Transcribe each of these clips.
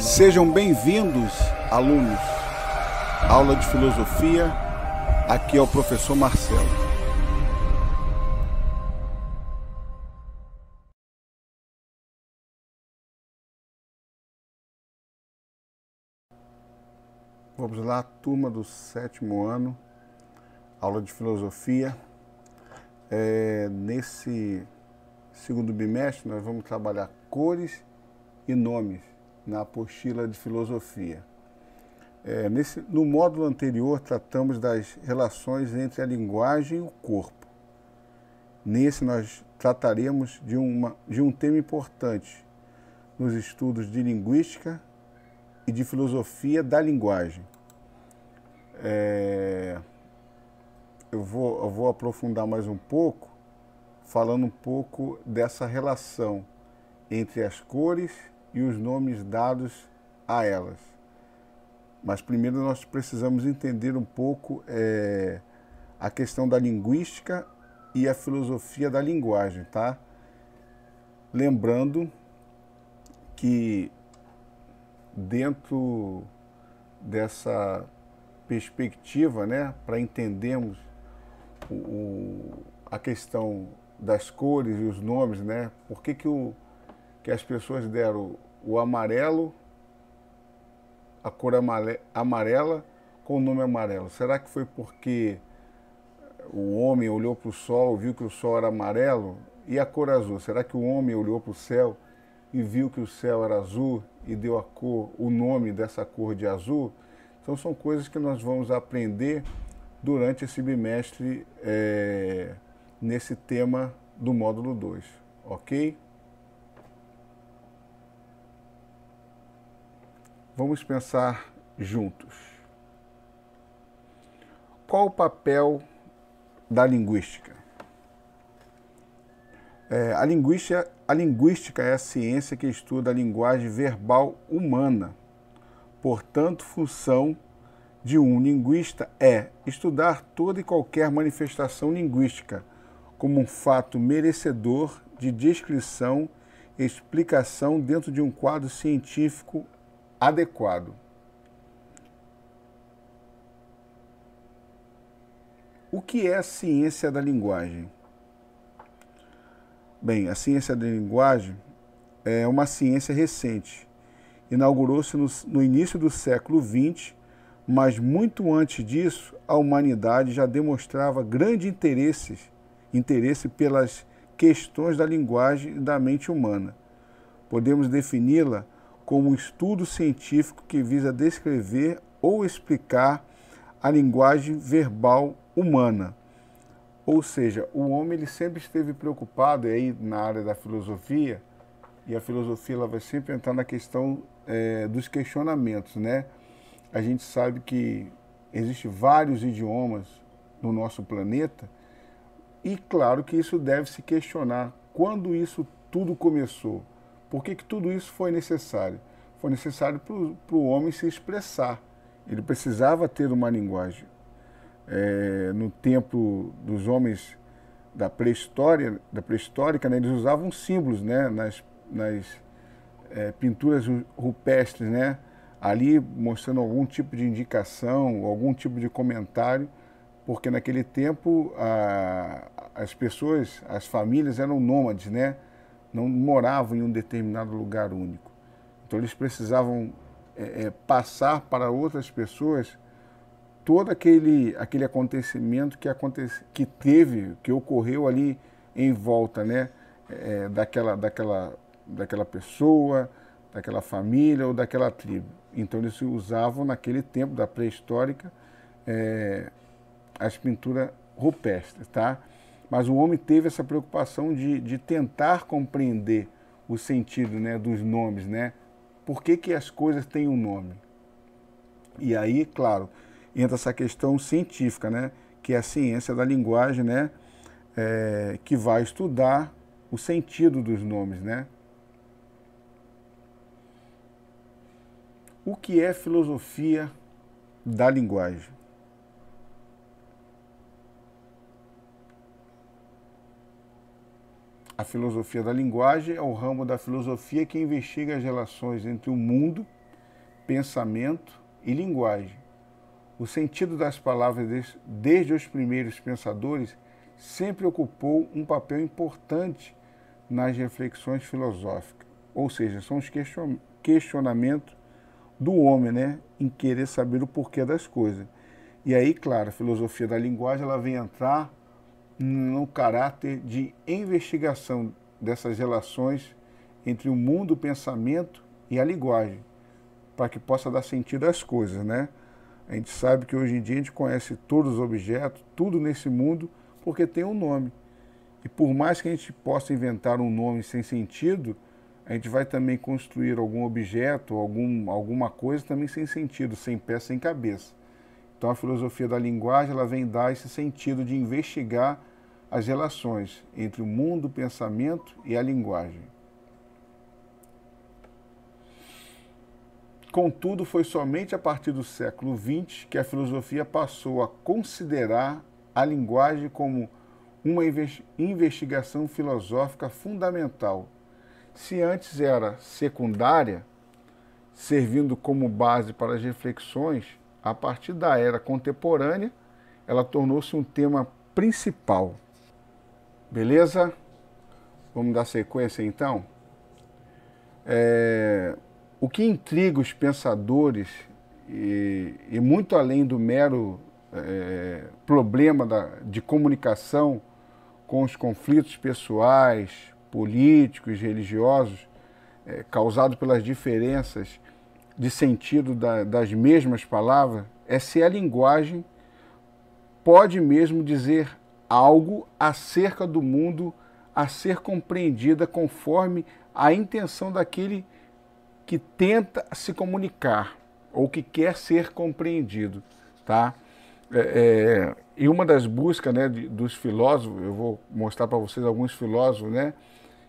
Sejam bem-vindos, alunos. Aula de filosofia, aqui é o professor Marcelo. Vamos lá, turma do 7º ano, aula de filosofia. Nesse segundo bimestre nós vamos trabalhar cores e nomes na apostila de filosofia. No módulo anterior tratamos das relações entre a linguagem e o corpo. Nesse nós trataremos de um tema importante nos estudos de linguística e de filosofia da linguagem. Eu vou aprofundar mais um pouco, falando um pouco dessa relação entre as cores e os nomes dados a elas. Mas primeiro nós precisamos entender um pouco a questão da linguística e a filosofia da linguagem, tá? Lembrando que dentro dessa perspectiva, né, para entendermos a questão das cores e os nomes, né, por que as pessoas deram o amarelo, a cor amarela com o nome amarelo? Será que foi porque o homem olhou para o sol, viu que o sol era amarelo? E a cor azul? Será que o homem olhou para o céu e viu que o céu era azul e deu o nome dessa cor de azul? Então são coisas que nós vamos aprender durante esse bimestre nesse tema do módulo 2, ok? Vamos pensar juntos. Qual o papel da linguística? A linguística é a ciência que estuda a linguagem verbal humana. Portanto, função de um linguista é estudar toda e qualquer manifestação linguística como um fato merecedor de descrição e explicação dentro de um quadro científico adequado. O que é a ciência da linguagem? Bem, a ciência da linguagem é uma ciência recente. Inaugurou-se no início do século XX, mas muito antes disso, a humanidade já demonstrava grande interesse pelas questões da linguagem e da mente humana. Podemos defini-la como um estudo científico que visa descrever ou explicar a linguagem verbal humana. Ou seja, o homem ele sempre esteve preocupado, e aí na área da filosofia, e a filosofia ela vai sempre entrar na questão dos questionamentos, né? A gente sabe que existem vários idiomas no nosso planeta e claro que isso deve se questionar quando isso tudo começou. Por que tudo isso foi necessário? Foi necessário para o homem se expressar. Ele precisava ter uma linguagem. No tempo dos homens da pré-histórica, né, eles usavam símbolos, né, nas pinturas rupestres, né, ali mostrando algum tipo de indicação, algum tipo de comentário, porque naquele tempo as famílias eram nômades, né, não moravam em um determinado lugar único. Então eles precisavam passar para outras pessoas todo aquele acontecimento que ocorreu ali em volta, né, daquela pessoa, daquela família ou daquela tribo. Então eles usavam naquele tempo da pré-histórica as pinturas rupestres, tá? Mas o homem teve essa preocupação de tentar compreender o sentido, né, dos nomes, né? Por que as coisas têm um nome? E aí, claro, entra essa questão científica, né, que é a ciência da linguagem, né, que vai estudar o sentido dos nomes, né? O que é filosofia da linguagem? A filosofia da linguagem é o ramo da filosofia que investiga as relações entre o mundo pensamento e linguagem. O sentido das palavras, desde os primeiros pensadores, sempre ocupou um papel importante nas reflexões filosóficas. Ou seja, são os questionamentos do homem, né, em querer saber o porquê das coisas. E aí, claro, a filosofia da linguagem ela vem entrar no caráter de investigação dessas relações entre o mundo, o pensamento e a linguagem, para que possa dar sentido às coisas, né? A gente sabe que hoje em dia a gente conhece todos os objetos, tudo nesse mundo, porque tem um nome. E por mais que a gente possa inventar um nome sem sentido, a gente vai também construir algum objeto, alguma coisa também sem sentido, sem pé, sem cabeça. Então a filosofia da linguagem ela vem dar esse sentido de investigar as relações entre o mundo, o pensamento e a linguagem. Contudo, foi somente a partir do século XX que a filosofia passou a considerar a linguagem como uma investigação filosófica fundamental. Se antes era secundária, servindo como base para as reflexões, a partir da era contemporânea, ela tornou-se um tema principal. Beleza? Vamos dar sequência então? O que intriga os pensadores, e muito além do mero problema de comunicação com os conflitos pessoais, políticos, religiosos, causados pelas diferenças de sentido das mesmas palavras, é se a linguagem pode mesmo dizer algo acerca do mundo a ser compreendida conforme a intenção daquele que tenta se comunicar ou que quer ser compreendido, tá? E uma das buscas, né, dos filósofos, eu vou mostrar para vocês alguns filósofos, né,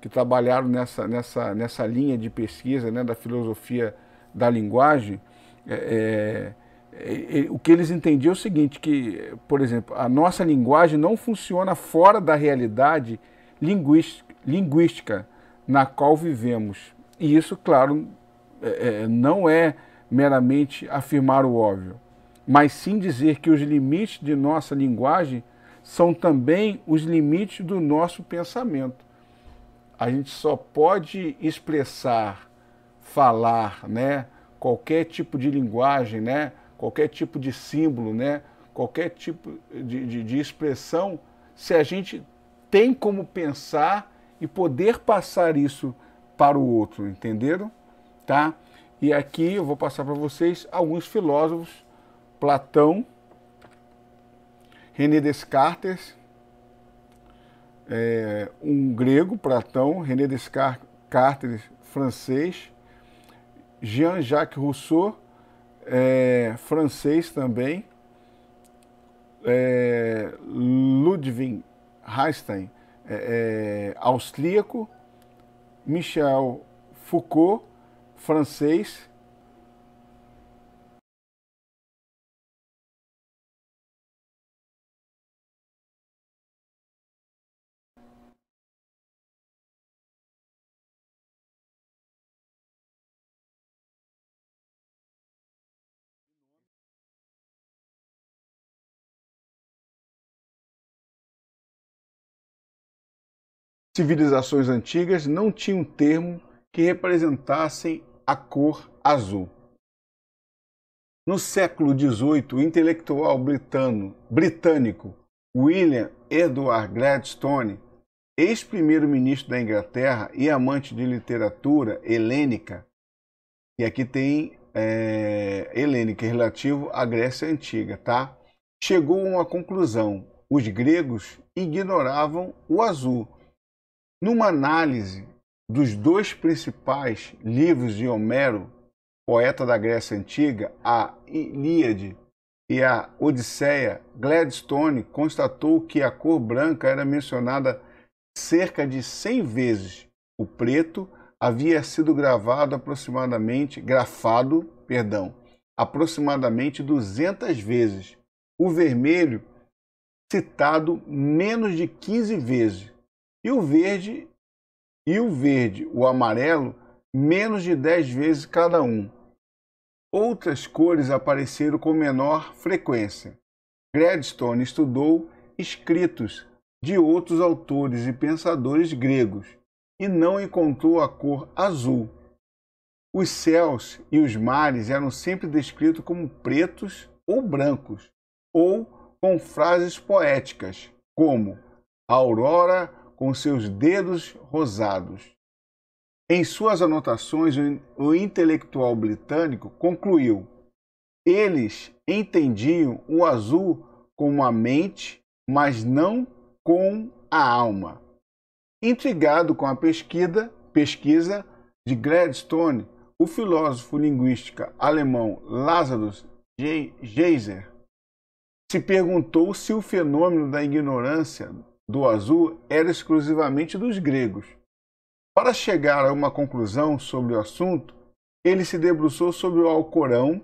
que trabalharam nessa linha de pesquisa, né, da filosofia da linguagem. O que eles entendiam é o seguinte, que, por exemplo, a nossa linguagem não funciona fora da realidade linguística na qual vivemos. E isso, claro, não é meramente afirmar o óbvio, mas sim dizer que os limites de nossa linguagem são também os limites do nosso pensamento. A gente só pode expressar, falar, né, qualquer tipo de linguagem, né, qualquer tipo de símbolo, né, qualquer tipo de expressão, se a gente tem como pensar e poder passar isso para o outro, entenderam? Tá? E aqui eu vou passar para vocês alguns filósofos: Platão, René Descartes, um grego, Platão, René Descartes, francês, Jean-Jacques Rousseau, francês também, Ludwig Einstein, austríaco, Michel Foucault, francês, civilizações antigas não tinham um termo que representassem a cor azul. No século XVIII, o intelectual britânico William Edward Gladstone, ex-primeiro-ministro da Inglaterra e amante de literatura helênica, e aqui tem helênica relativo à Grécia Antiga, tá? Chegou a uma conclusão: os gregos ignoravam o azul. Numa análise dos dois principais livros de Homero, poeta da Grécia Antiga, a Ilíade e a Odisseia, Gladstone constatou que a cor branca era mencionada cerca de 100 vezes. O preto havia sido grafado aproximadamente 200 vezes. O vermelho citado menos de 15 vezes. E o verde, o amarelo, menos de 10 vezes cada um. outras cores apareceram com menor frequência. Gladstone estudou escritos de outros autores e pensadores gregos e não encontrou a cor azul. Os céus e os mares eram sempre descritos como pretos ou brancos, ou com frases poéticas, como a aurora com seus dedos rosados. Em suas anotações, o intelectual britânico concluiu: eles entendiam o azul com a mente, mas não com a alma. Intrigado com a pesquisa de Gladstone, o filósofo linguística alemão Lazarus Geiser se perguntou se o fenômeno da ignorância do azul era exclusivamente dos gregos. Para chegar a uma conclusão sobre o assunto, ele se debruçou sobre o Alcorão,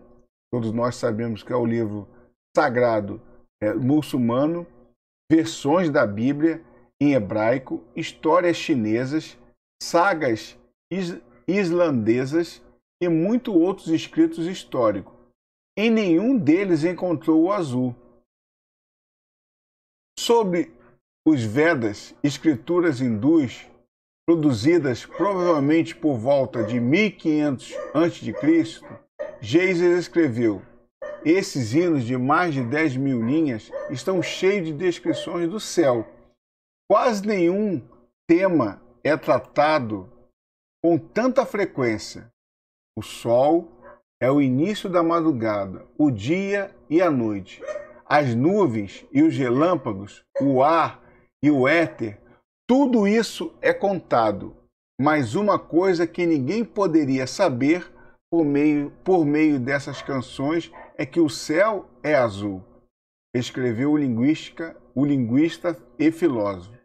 todos nós sabemos que é o livro sagrado muçulmano, versões da Bíblia em hebraico, histórias chinesas, sagas islandesas e muitos outros escritos históricos. Em nenhum deles encontrou o azul. Sobre os Vedas, escrituras hindus, produzidas provavelmente por volta de 1500 a.C., Geiser escreveu: esses hinos de mais de 10.000 linhas estão cheios de descrições do céu. Quase nenhum tema é tratado com tanta frequência. O sol é o início da madrugada, o dia e a noite. As nuvens e os relâmpagos, o ar e o éter, tudo isso é contado, mas uma coisa que ninguém poderia saber por meio dessas canções é que o céu é azul, escreveu o linguista e filósofo.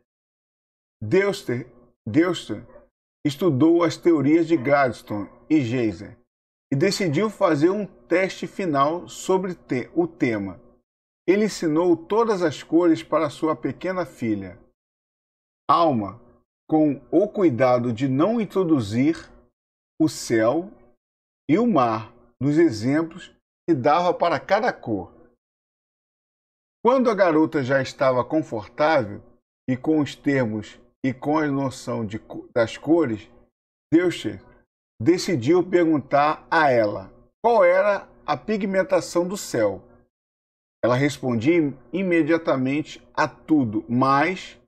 Deutsch estudou as teorias de Gladstone e Geiser e decidiu fazer um teste final sobre o tema. Ele ensinou todas as cores para sua pequena filha, Alma, com o cuidado de não introduzir o céu e o mar nos exemplos que dava para cada cor. Quando a garota já estava confortável e com os termos e com a noção das cores, Deutsch decidiu perguntar a ela qual era a pigmentação do céu. Ela respondia imediatamente a tudo, mas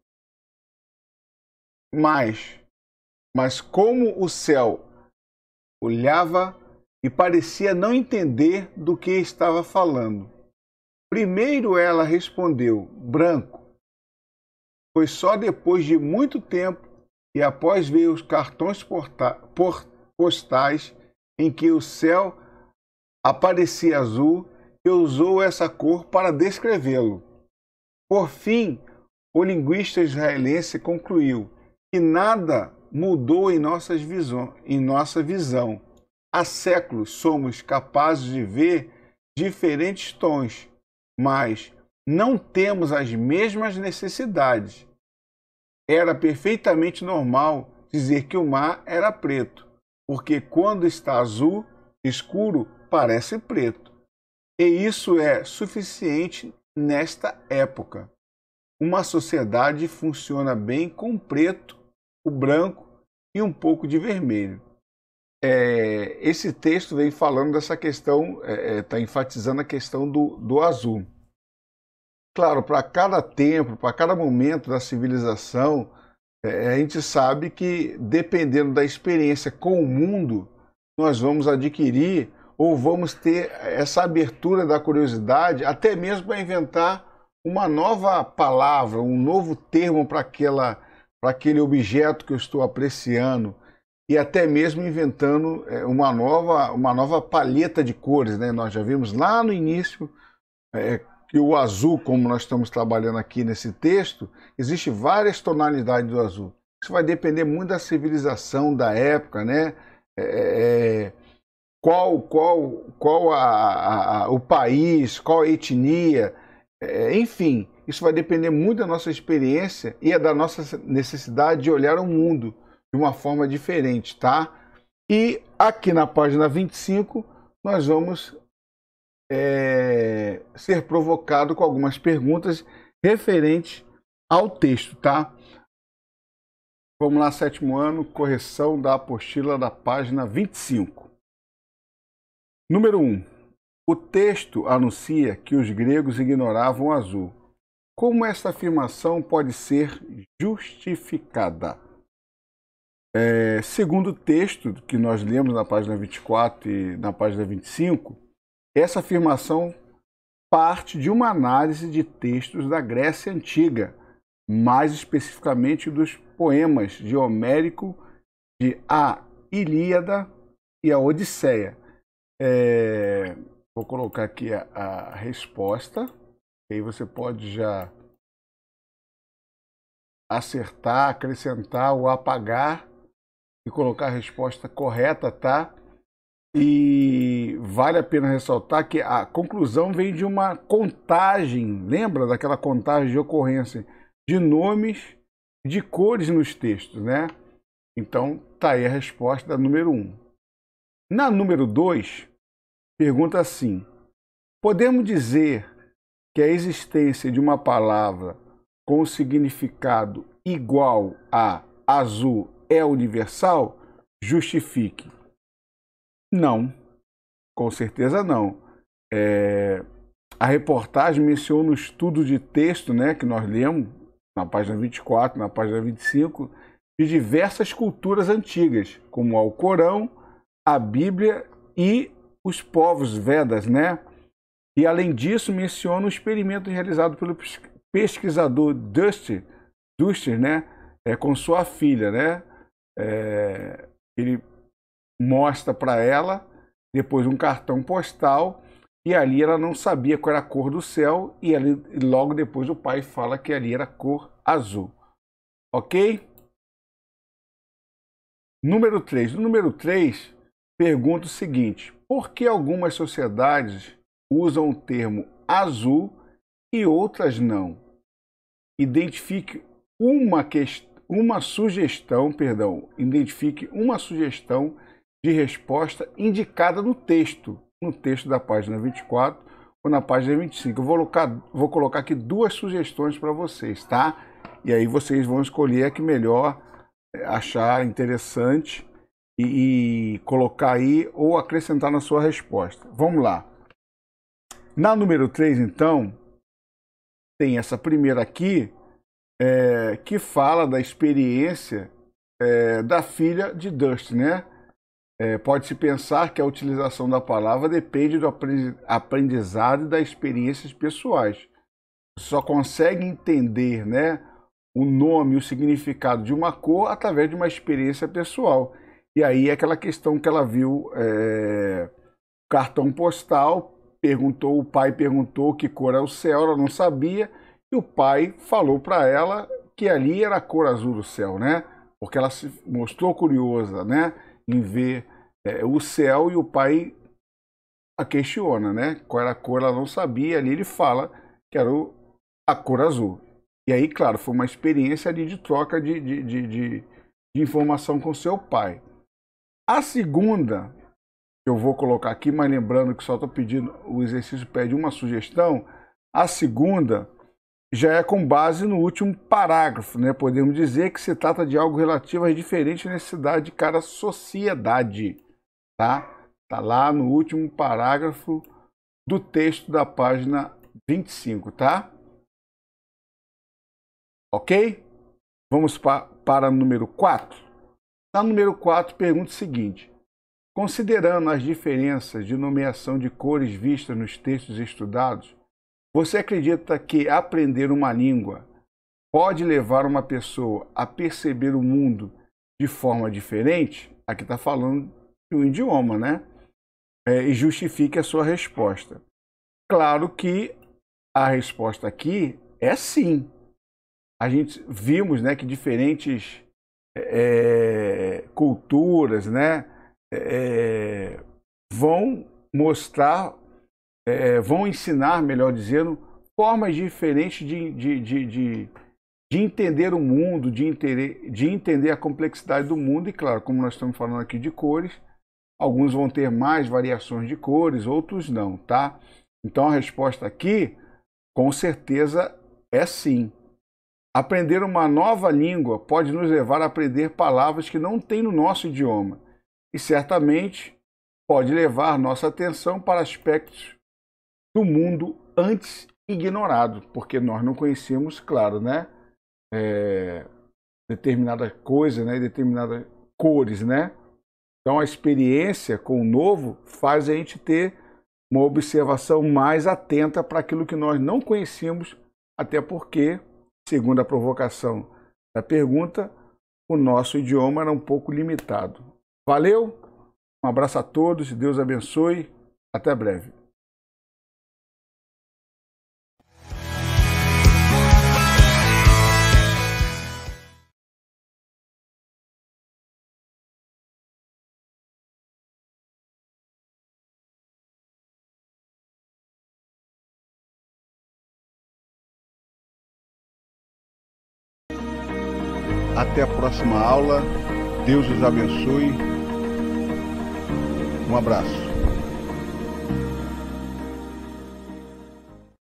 como o céu olhava e parecia não entender do que estava falando. Primeiro ela respondeu branco. Foi só depois de muito tempo e após ver os cartões postais em que o céu aparecia azul que usou essa cor para descrevê-lo. Por fim, o linguista israelense concluiu que nada mudou em nossa visão. Há séculos somos capazes de ver diferentes tons, mas não temos as mesmas necessidades. Era perfeitamente normal dizer que o mar era preto, porque quando está azul escuro parece preto. E isso é suficiente nesta época. Uma sociedade funciona bem com preto, o branco e um pouco de vermelho. Esse texto vem falando dessa questão, está enfatizando a questão do azul. Claro, para cada tempo, para cada momento da civilização, a gente sabe que, dependendo da experiência com o mundo, nós vamos adquirir ou vamos ter essa abertura da curiosidade, até mesmo para inventar uma nova palavra, um novo termo para aquele objeto que eu estou apreciando, e até mesmo inventando uma nova palheta de cores, né? Nós já vimos lá no início que o azul, como nós estamos trabalhando aqui nesse texto, existe várias tonalidades do azul. Isso vai depender muito da civilização, da época, né? Qual o país, qual a etnia, enfim, isso vai depender muito da nossa experiência e da nossa necessidade de olhar o mundo de uma forma diferente, tá? E aqui na página 25, nós vamos ser provocado com algumas perguntas referentes ao texto, tá? Vamos lá, 7º ano, correção da apostila da página 25. Número 1. O texto anuncia que os gregos ignoravam o azul. Como esta afirmação pode ser justificada? Segundo o texto que nós lemos na página 24 e na página 25, essa afirmação parte de uma análise de textos da Grécia Antiga, mais especificamente dos poemas de Homérico, de A Ilíada e a Odisseia. Vou colocar aqui a resposta, aí você pode já acertar, acrescentar ou apagar e colocar a resposta correta, tá? E vale a pena ressaltar que a conclusão vem de uma contagem, lembra daquela contagem de ocorrência de nomes, de cores nos textos, né? Então, tá aí a resposta da número 1. Na número 2, pergunta assim: podemos dizer que a existência de uma palavra com o significado igual a azul é universal? Justifique. Não, com certeza não. A reportagem menciona o estudo de texto, né, que nós lemos na página 24, na página 25, de diversas culturas antigas, como o Alcorão, a Bíblia e os povos Vedas, né? E além disso menciona o experimento realizado pelo pesquisador Duster, né, com sua filha, né? Ele mostra para ela depois um cartão postal e ali ela não sabia qual era a cor do céu e ali, logo depois o pai fala que ali era cor azul. Ok? Número 3. No número 3, pergunta o seguinte: por que algumas sociedades usam o termo azul e outras não? Identifique uma sugestão de resposta indicada no texto da página 24 ou na página 25. Eu vou colocar aqui 2 sugestões para vocês, tá? E aí vocês vão escolher a que melhor achar interessante e colocar aí ou acrescentar na sua resposta. Vamos lá. Na número 3, então, tem essa primeira aqui, que fala da experiência da filha de Dust, né? Pode-se pensar que a utilização da palavra depende do aprendizado e das experiências pessoais. Você só consegue entender, né, o nome e o significado de uma cor através de uma experiência pessoal. E aí é aquela questão que ela viu, cartão postal, o pai perguntou que cor é o céu, ela não sabia, e o pai falou para ela que ali era a cor azul do céu, né? Porque ela se mostrou curiosa, né, em ver o céu, e o pai a questiona, né? Qual era a cor, ela não sabia, ali ele fala que era a cor azul. E aí, claro, foi uma experiência ali de troca de informação com seu pai. A segunda, eu vou colocar aqui, mas lembrando que só estou pedindo, o exercício pede uma sugestão. A segunda já é com base no último parágrafo, né? Podemos dizer que se trata de algo relativo às diferentes necessidades de cada sociedade, tá? Tá lá no último parágrafo do texto da página 25, tá? Ok? Vamos para o número 4. Na número 4, pergunta o seguinte: considerando as diferenças de nomeação de cores vistas nos textos estudados, você acredita que aprender uma língua pode levar uma pessoa a perceber o mundo de forma diferente? Aqui está falando de um idioma, né? E justifique a sua resposta. Claro que a resposta aqui é sim. A gente vimos, né, que diferentes culturas, né, vão mostrar, vão ensinar, melhor dizendo, formas diferentes de entender o mundo, de entender a complexidade do mundo. E claro, como nós estamos falando aqui de cores, Alguns vão ter mais variações de cores, outros não, tá? Então a resposta aqui, com certeza, é sim. Aprender uma nova língua pode nos levar a aprender palavras que não tem no nosso idioma e certamente pode levar nossa atenção para aspectos do mundo antes ignorado, porque nós não conhecemos, claro, né? Determinada coisa, né? Determinadas cores, né? Então a experiência com o novo faz a gente ter uma observação mais atenta para aquilo que nós não conhecíamos, até porque, segundo a provocação da pergunta, o nosso idioma era um pouco limitado. Valeu, um abraço a todos, Deus abençoe, até breve. Até a próxima aula. Deus os abençoe. Um abraço.